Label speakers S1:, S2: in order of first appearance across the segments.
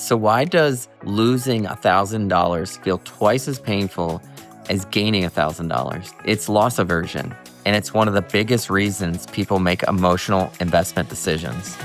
S1: So why does losing $1,000 feel twice as painful as gaining $1,000? It's loss aversion, and it's one of the biggest reasons people make emotional investment decisions.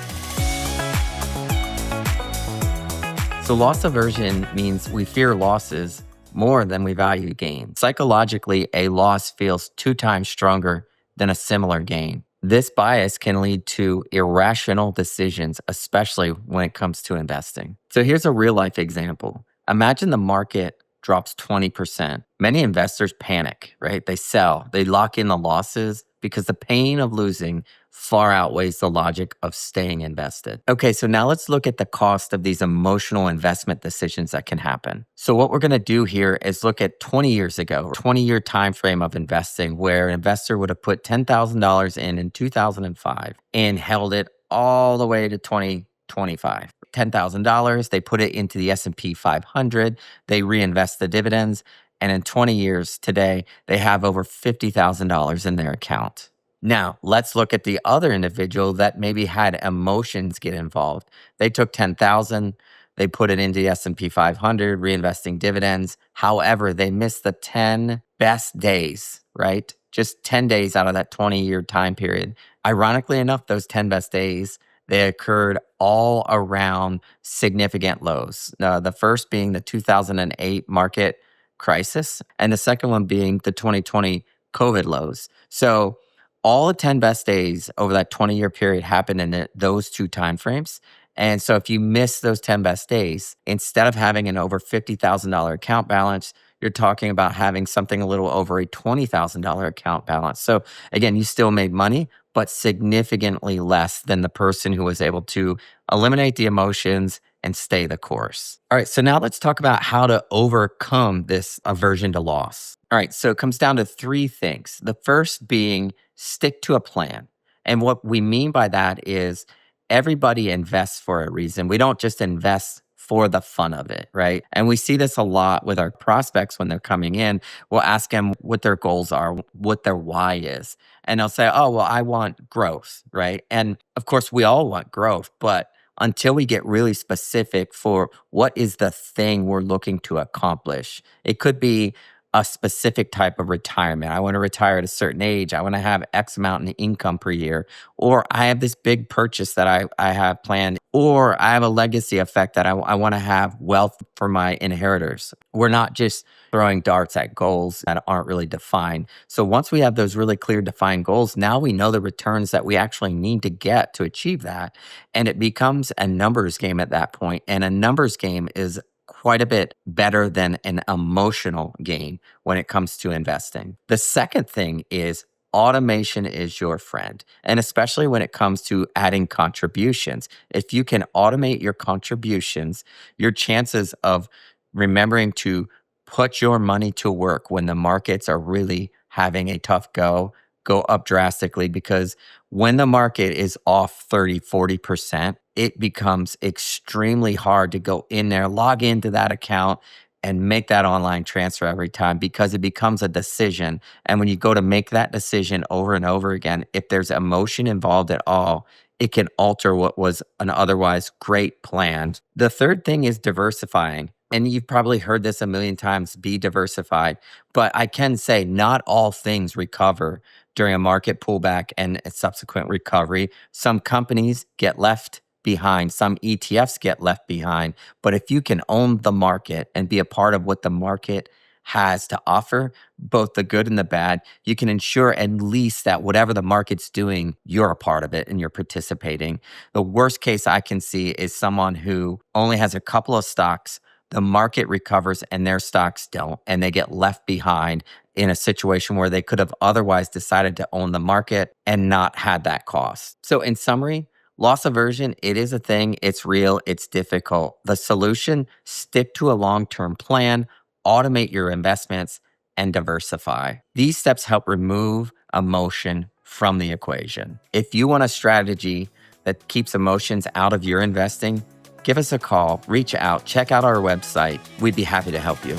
S1: So loss aversion means we fear losses more than we value gain. Psychologically, a loss feels 2 times stronger than a similar gain. This bias can lead to irrational decisions, especially when it comes to investing. So here's a real life example. Imagine the market drops 20%. Many investors panic, right? They sell, they lock in the losses because the pain of losing far outweighs the logic of staying invested. Okay, so now let's look at the cost of these emotional investment decisions that can happen. So what we're gonna do here is look at 20 years ago, 20-year time frame of investing where an investor would have put $10,000 in 2005 and held it all the way to 2025. $10,000, they put it into the S&P 500, they reinvest the dividends, and in 20 years today, they have over $50,000 in their account. Now, let's look at the other individual that maybe had emotions get involved. They took 10,000, they put it into the S&P 500, reinvesting dividends. However, they missed the 10 best days, right? Just 10 days out of that 20-year time period. Ironically enough, those 10 best days, they occurred all around significant lows. The first being the 2008 market crisis, and the second one being the 2020 COVID lows. So all the 10 best days over that 20-year period happened in those 2 timeframes. And so if you miss those 10 best days, instead of having an over $50,000 account balance, you're talking about having something a little over a $20,000 account balance. So again, you still made money, but significantly less than the person who was able to eliminate the emotions and stay the course. All right, so now let's talk about how to overcome this aversion to loss. All right, so it comes down to 3 things. The first being stick to a plan. And what we mean by that is everybody invests for a reason. We don't just invest for the fun of it, right? And we see this a lot with our prospects when they're coming in. We'll ask them what their goals are, what their why is. And they'll say, oh, well, I want growth, right? And of course, we all want growth, but until we get really specific for what is the thing we're looking to accomplish, it could be a specific type of retirement. I want to retire at a certain age. I want to have X amount in income per year. Or I have this big purchase that I have planned. Or I have a legacy effect that I want to have wealth for my inheritors. We're not just throwing darts at goals that aren't really defined. So once we have those really clear defined goals, now we know the returns that we actually need to get to achieve that. And it becomes a numbers game at that point. And a numbers game is quite a bit better than an emotional gain when it comes to investing. The second thing is automation is your friend. And especially when it comes to adding contributions. If you can automate your contributions, your chances of remembering to put your money to work when the markets are really having a tough go up drastically, because when the market is off 30, 40%, it becomes extremely hard to go in there, log into that account, and make that online transfer every time, because it becomes a decision. And when you go to make that decision over and over again, if there's emotion involved at all, it can alter what was an otherwise great plan. The third thing is diversifying. And you've probably heard this a million times, be diversified. But I can say not all things recover during a market pullback and a subsequent recovery. Some companies get left behind. Some ETFs get left behind. But if you can own the market and be a part of what the market has to offer, both the good and the bad, you can ensure at least that whatever the market's doing, you're a part of it and you're participating. The worst case I can see is someone who only has a couple of stocks, the market recovers and their stocks don't, and they get left behind in a situation where they could have otherwise decided to own the market and not had that cost. So in summary, loss aversion, it is a thing, it's real, it's difficult. The solution, stick to a long-term plan, automate your investments, and diversify. These steps help remove emotion from the equation. If you want a strategy that keeps emotions out of your investing, give us a call, reach out, check out our website. We'd be happy to help you.